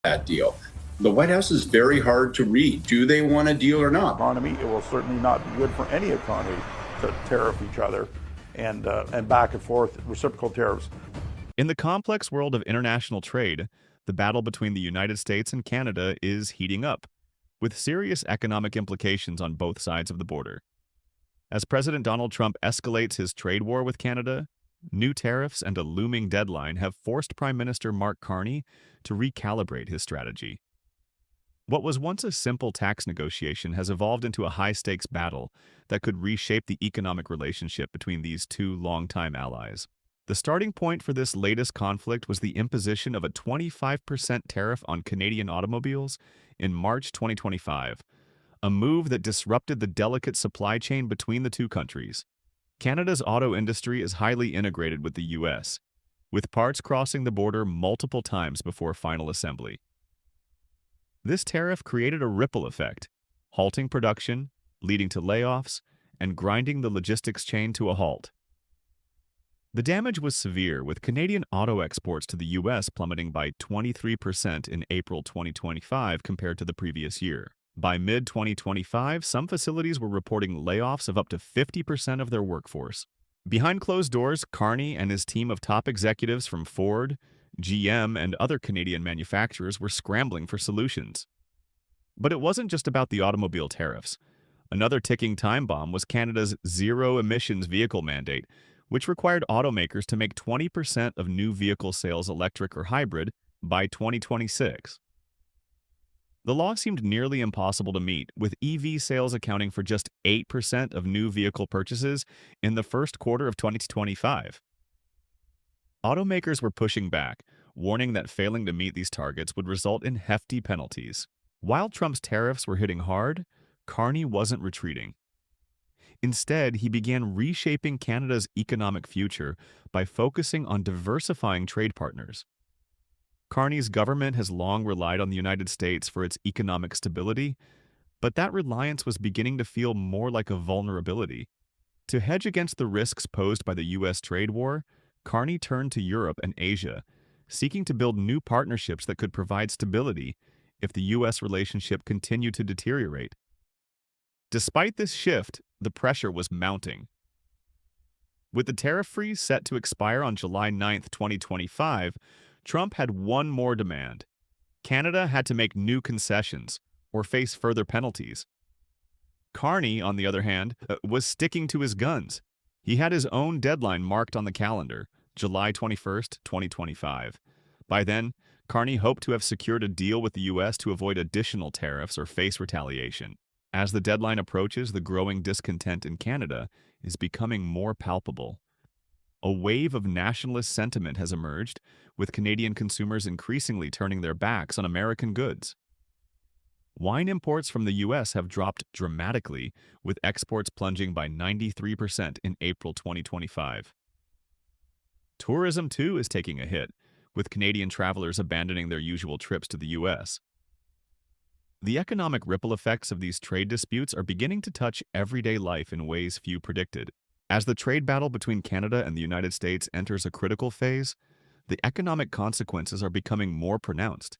that deal. The White House is very hard to read. Do they want a deal or not? Economy, it will certainly not be good for any economy to tariff each other and back and forth reciprocal tariffs. In the complex world of international trade, the battle between the United States and Canada is heating up, with serious economic implications on both sides of the border. As President Donald Trump escalates his trade war with Canada, new tariffs and a looming deadline have forced Prime Minister Mark Carney to recalibrate his strategy. What was once a simple tax negotiation has evolved into a high-stakes battle that could reshape the economic relationship between these two longtime allies. The starting point for this latest conflict was the imposition of a 25% tariff on Canadian automobiles in March 2025, a move that disrupted the delicate supply chain between the two countries. Canada's auto industry is highly integrated with the U.S., with parts crossing the border multiple times before final assembly. This tariff created a ripple effect, halting production, leading to layoffs, and grinding the logistics chain to a halt. The damage was severe, with Canadian auto exports to the U.S. plummeting by 23% in April 2025 compared to the previous year. By mid-2025, some facilities were reporting layoffs of up to 50% of their workforce. Behind closed doors, Carney and his team of top executives from Ford, GM, and other Canadian manufacturers were scrambling for solutions. But it wasn't just about the automobile tariffs. Another ticking time bomb was Canada's zero-emissions vehicle mandate, which required automakers to make 20% of new vehicle sales electric or hybrid by 2026. The law seemed nearly impossible to meet, with EV sales accounting for just 8% of new vehicle purchases in the first quarter of 2025. Automakers were pushing back, warning that failing to meet these targets would result in hefty penalties. While Trump's tariffs were hitting hard, Carney wasn't retreating. Instead, he began reshaping Canada's economic future by focusing on diversifying trade partners. Carney's government has long relied on the United States for its economic stability, but that reliance was beginning to feel more like a vulnerability. To hedge against the risks posed by the U.S. trade war, Carney turned to Europe and Asia, seeking to build new partnerships that could provide stability if the U.S. relationship continued to deteriorate. Despite this shift, the pressure was mounting. With the tariff freeze set to expire on July 9, 2025, Trump had one more demand. Canada had to make new concessions or face further penalties. Carney, on the other hand, was sticking to his guns. He had his own deadline marked on the calendar, July 21, 2025. By then, Carney hoped to have secured a deal with the U.S. to avoid additional tariffs or face retaliation. As the deadline approaches, the growing discontent in Canada is becoming more palpable. A wave of nationalist sentiment has emerged, with Canadian consumers increasingly turning their backs on American goods. Wine imports from the U.S. have dropped dramatically, with exports plunging by 93% in April 2025. Tourism, too, is taking a hit, with Canadian travelers abandoning their usual trips to the U.S. The economic ripple effects of these trade disputes are beginning to touch everyday life in ways few predicted. As the trade battle between Canada and the United States enters a critical phase, the economic consequences are becoming more pronounced.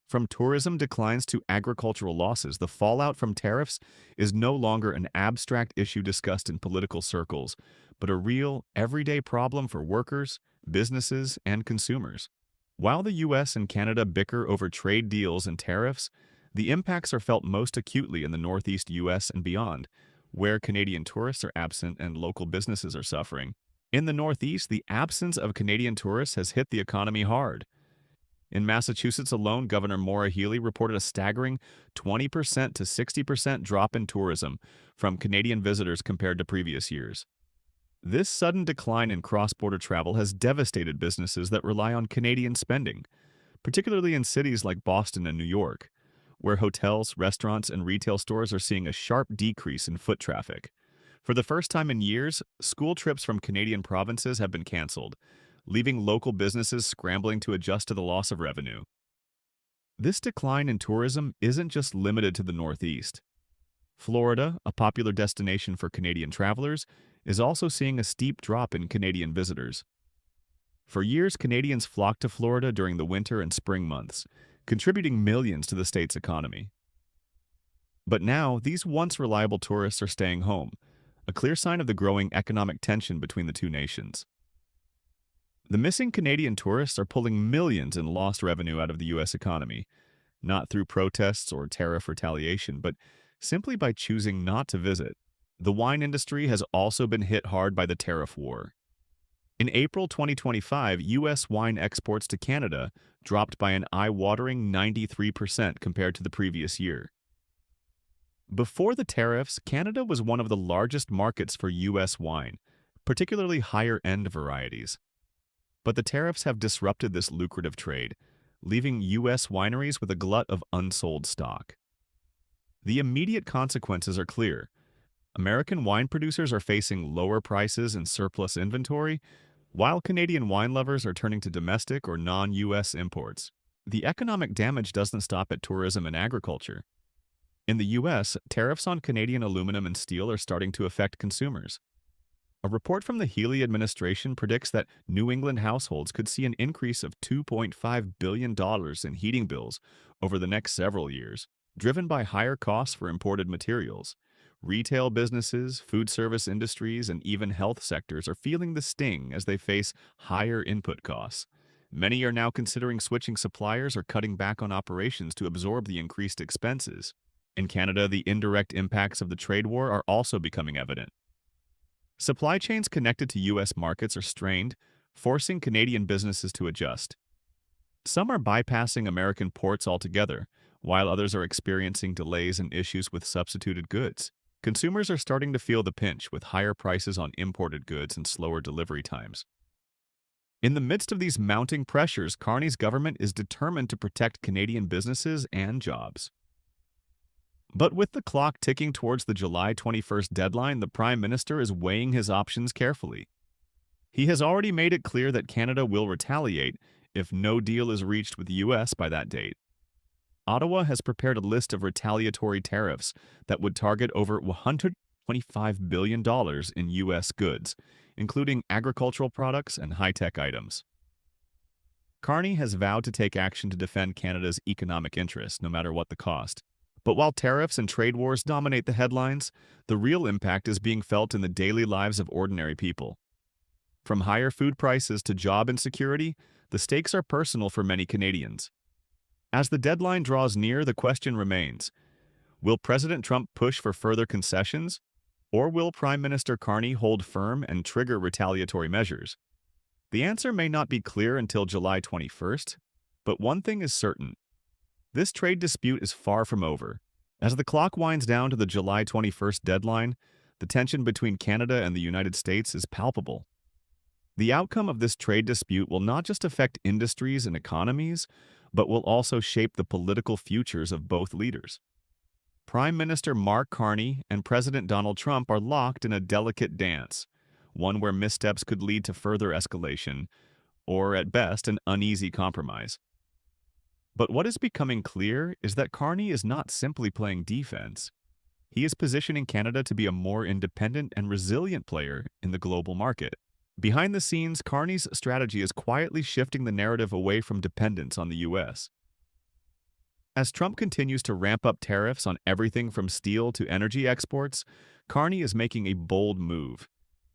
From tourism declines to agricultural losses, the fallout from tariffs is no longer an abstract issue discussed in political circles, but a real, everyday problem for workers, businesses, and consumers. While the U.S. and Canada bicker over trade deals and tariffs, the impacts are felt most acutely in the Northeast U.S. and beyond, where Canadian tourists are absent and local businesses are suffering. In the Northeast, the absence of Canadian tourists has hit the economy hard. In Massachusetts alone, Governor Maura Healey reported a staggering 20% to 60% drop in tourism from Canadian visitors compared to previous years. This sudden decline in cross-border travel has devastated businesses that rely on Canadian spending, particularly in cities like Boston and New York, where hotels, restaurants, and retail stores are seeing a sharp decrease in foot traffic. For the first time in years, school trips from Canadian provinces have been canceled, leaving local businesses scrambling to adjust to the loss of revenue. This decline in tourism isn't just limited to the Northeast. Florida, a popular destination for Canadian travelers, is also seeing a steep drop in Canadian visitors. For years, Canadians flocked to Florida during the winter and spring months, contributing millions to the state's economy. But now, these once reliable tourists are staying home, a clear sign of the growing economic tension between the two nations. The missing Canadian tourists are pulling millions in lost revenue out of the U.S. economy, not through protests or tariff retaliation, but simply by choosing not to visit. The wine industry has also been hit hard by the tariff war. In April 2025, U.S. wine exports to Canada dropped by an eye-watering 93% compared to the previous year. Before the tariffs, Canada was one of the largest markets for U.S. wine, particularly higher-end varieties. But the tariffs have disrupted this lucrative trade, leaving U.S. wineries with a glut of unsold stock. The immediate consequences are clear. American wine producers are facing lower prices and surplus inventory, while Canadian wine lovers are turning to domestic or non-U.S. imports. The economic damage doesn't stop at tourism and agriculture. In the U.S., tariffs on Canadian aluminum and steel are starting to affect consumers. A report from the Healey administration predicts that New England households could see an increase of $2.5 billion in heating bills over the next several years, driven by higher costs for imported materials. Retail businesses, food service industries, and even health sectors are feeling the sting as they face higher input costs. Many are now considering switching suppliers or cutting back on operations to absorb the increased expenses. In Canada, the indirect impacts of the trade war are also becoming evident. Supply chains connected to U.S. markets are strained, forcing Canadian businesses to adjust. Some are bypassing American ports altogether, while others are experiencing delays and issues with substituted goods. Consumers are starting to feel the pinch with higher prices on imported goods and slower delivery times. In the midst of these mounting pressures, Carney's government is determined to protect Canadian businesses and jobs. But with the clock ticking towards the July 21st deadline, the Prime Minister is weighing his options carefully. He has already made it clear that Canada will retaliate if no deal is reached with the U.S. by that date. Ottawa has prepared a list of retaliatory tariffs that would target over $125 billion in U.S. goods, including agricultural products and high-tech items. Carney has vowed to take action to defend Canada's economic interests, no matter what the cost. But while tariffs and trade wars dominate the headlines, the real impact is being felt in the daily lives of ordinary people. From higher food prices to job insecurity, the stakes are personal for many Canadians. As the deadline draws near, the question remains, will President Trump push for further concessions, or will Prime Minister Carney hold firm and trigger retaliatory measures? The answer may not be clear until July 21st, but one thing is certain. This trade dispute is far from over. As the clock winds down to the July 21st deadline, the tension between Canada and the United States is palpable. The outcome of this trade dispute will not just affect industries and economies, but will also shape the political futures of both leaders. Prime Minister Mark Carney and President Donald Trump are locked in a delicate dance, one where missteps could lead to further escalation, or at best, an uneasy compromise. But what is becoming clear is that Carney is not simply playing defense. He is positioning Canada to be a more independent and resilient player in the global market. Behind the scenes, Carney's strategy is quietly shifting the narrative away from dependence on the U.S. As Trump continues to ramp up tariffs on everything from steel to energy exports, Carney is making a bold move,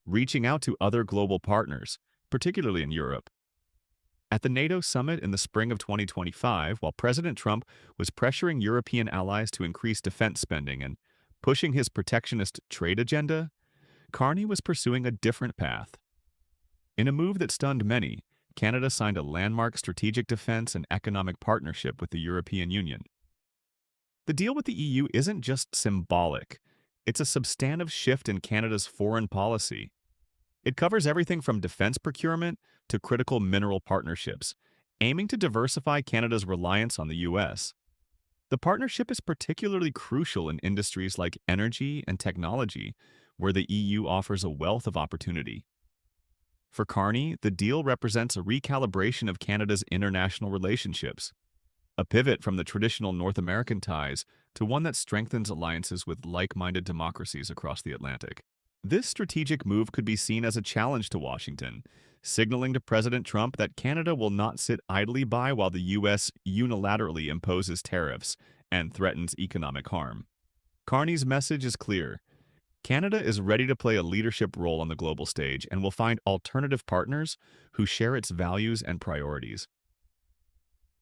reaching out to other global partners, particularly in Europe. At the NATO summit in the spring of 2025, while President Trump was pressuring European allies to increase defense spending and pushing his protectionist trade agenda, Carney was pursuing a different path. In a move that stunned many, Canada signed a landmark strategic defense and economic partnership with the European Union. The deal with the EU isn't just symbolic, it's a substantive shift in Canada's foreign policy. It covers everything from defense procurement to critical mineral partnerships, aiming to diversify Canada's reliance on the U.S. The partnership is particularly crucial in industries like energy and technology, where the EU offers a wealth of opportunity. For Carney, the deal represents a recalibration of Canada's international relationships, a pivot from the traditional North American ties to one that strengthens alliances with like-minded democracies across the Atlantic. This strategic move could be seen as a challenge to Washington, signaling to President Trump that Canada will not sit idly by while the U.S. unilaterally imposes tariffs and threatens economic harm. Carney's message is clear. Canada is ready to play a leadership role on the global stage and will find alternative partners who share its values and priorities.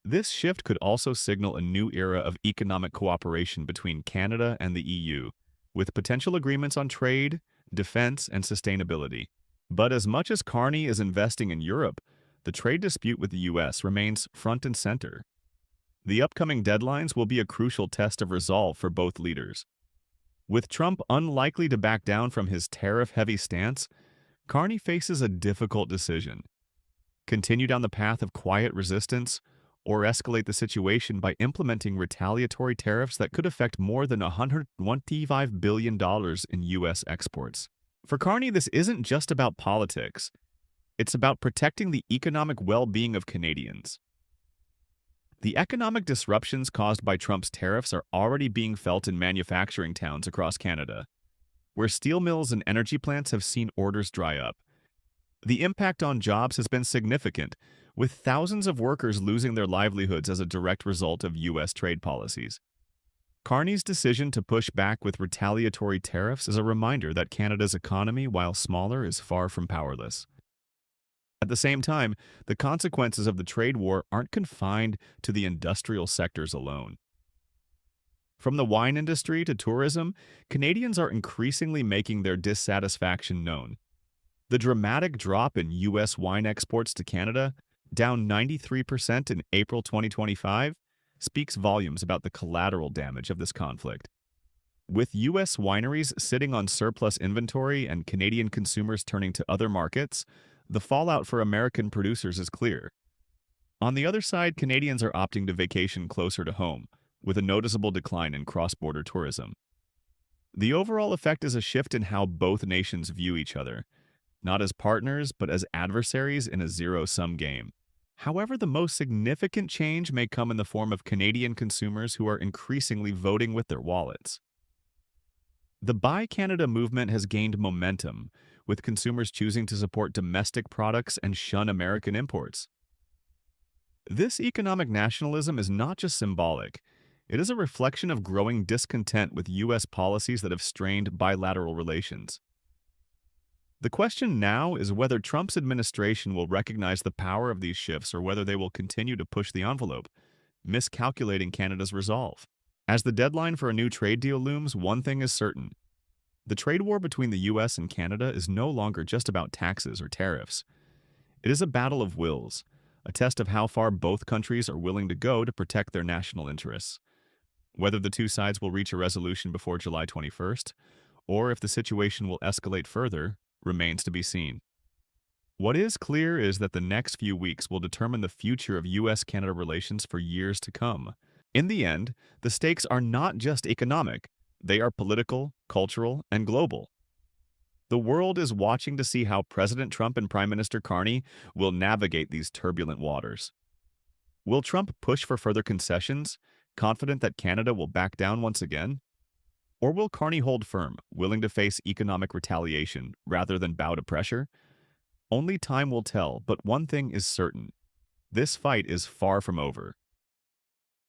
This shift could also signal a new era of economic cooperation between Canada and the EU, with potential agreements on trade, defense, and sustainability. But as much as Carney is investing in Europe, the trade dispute with the U.S. remains front and center. The upcoming deadlines will be a crucial test of resolve for both leaders. With Trump unlikely to back down from his tariff-heavy stance, Carney faces a difficult decision. Continue down the path of quiet resistance, or escalate the situation by implementing retaliatory tariffs that could affect more than $125 billion in U.S. exports. For Carney, this isn't just about politics. It's about protecting the economic well-being of Canadians. The economic disruptions caused by Trump's tariffs are already being felt in manufacturing towns across Canada, where steel mills and energy plants have seen orders dry up. The impact on jobs has been significant, with thousands of workers losing their livelihoods as a direct result of U.S. trade policies. Carney's decision to push back with retaliatory tariffs is a reminder that Canada's economy, while smaller, is far from powerless. At the same time, the consequences of the trade war aren't confined to the industrial sectors alone. From the wine industry to tourism, Canadians are increasingly making their dissatisfaction known. The dramatic drop in U.S. wine exports to Canada, down 93% in April 2025, speaks volumes about the collateral damage of this conflict. With U.S. wineries sitting on surplus inventory and Canadian consumers turning to other markets, the fallout for American producers is clear. On the other side, Canadians are opting to vacation closer to home, with a noticeable decline in cross-border tourism. The overall effect is a shift in how both nations view each other, not as partners, but as adversaries in a zero-sum game. However, the most significant change may come in the form of Canadian consumers who are increasingly voting with their wallets. The Buy Canada movement has gained momentum, with consumers choosing to support domestic products and shun American imports. This economic nationalism is not just symbolic. It is a reflection of growing discontent with U.S. policies that have strained bilateral relations. The question now is whether Trump's administration will recognize the power of these shifts or whether they will continue to push the envelope, miscalculating Canada's resolve. As the deadline for a new trade deal looms, one thing is certain. The trade war between the U.S. and Canada is no longer just about taxes or tariffs. It is a battle of wills, a test of how far both countries are willing to go to protect their national interests. Whether the two sides will reach a resolution before July 21st, or if the situation will escalate further, remains to be seen. What is clear is that the next few weeks will determine the future of U.S.-Canada relations for years to come. In the end, the stakes are not just economic, they are political, cultural, and global. The world is watching to see how President Trump and Prime Minister Carney will navigate these turbulent waters. Will Trump push for further concessions, confident that Canada will back down once again? Or will Carney hold firm, willing to face economic retaliation rather than bow to pressure? Only time will tell, but one thing is certain. This fight is far from over.